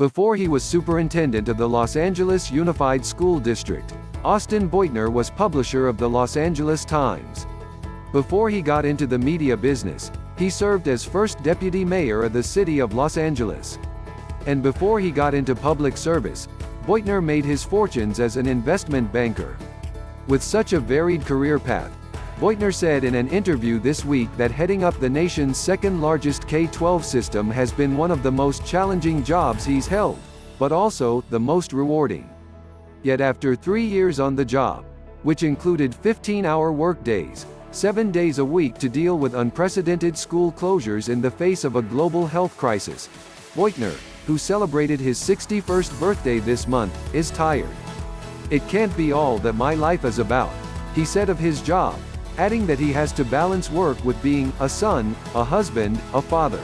Before he was superintendent of the Los Angeles Unified School District, Austin Beutner was publisher of the Los Angeles Times. Before he got into the media business, he served as first deputy mayor of the city of Los Angeles. And before he got into public service, Beutner made his fortunes as an investment banker. With such a varied career path, Beutner said in an interview this week that heading up the nation's second-largest K-12 system has been one of the most challenging jobs he's held, but also the most rewarding. Yet after 3 years on the job, which included 15-hour workdays, 7 days a week to deal with unprecedented school closures in the face of a global health crisis, Beutner, who celebrated his 61st birthday this month, is tired. "It can't be all that my life is about," he said of his job, adding that he has to balance work with being a son, a husband, a father.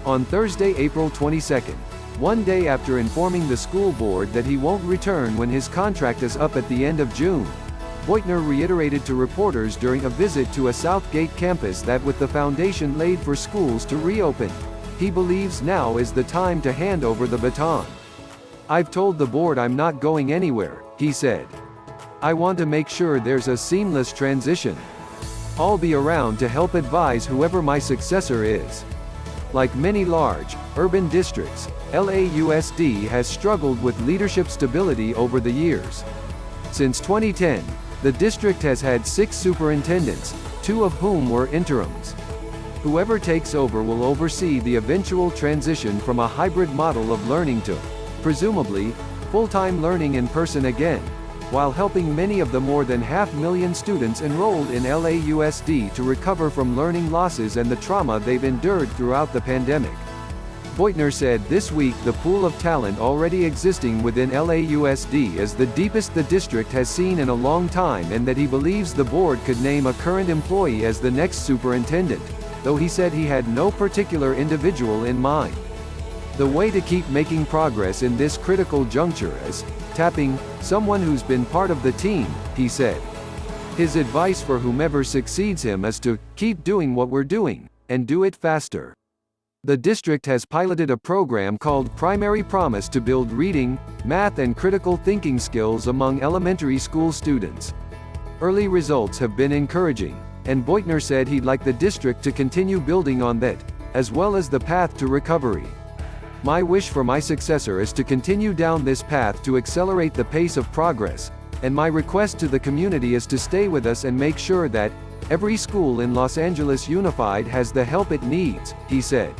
On Thursday, April 22, one day after informing the school board that he won't return when his contract is up at the end of June, Beutner reiterated to reporters during a visit to a Southgate campus that with the foundation laid for schools to reopen, he believes now is the time to hand over the baton. "I've told the board I'm not going anywhere," he said. "I want to make sure there's a seamless transition. I'll be around to help advise whoever my successor is." Like many large, urban districts, LAUSD has struggled with leadership stability over the years. Since 2010, the district has had 6 superintendents, 2 of whom were interims. Whoever takes over will oversee the eventual transition from a hybrid model of learning to, presumably, full-time learning in person again, while helping many of the more than 500,000 students enrolled in LAUSD to recover from learning losses and the trauma they've endured throughout the pandemic. Beutner said this week the pool of talent already existing within LAUSD is the deepest the district has seen in a long time and that he believes the board could name a current employee as the next superintendent, though he said he had no particular individual in mind. "The way to keep making progress in this critical juncture is tapping someone who's been part of the team," he said. His advice for whomever succeeds him is to keep doing what we're doing, and do it faster. The district has piloted a program called Primary Promise to build reading, math and critical thinking skills among elementary school students. Early results have been encouraging, and Beutner said he'd like the district to continue building on that, as well as the path to recovery. "My wish for my successor is to continue down this path to accelerate the pace of progress, and my request to the community is to stay with us and make sure that every school in Los Angeles Unified has the help it needs," he said.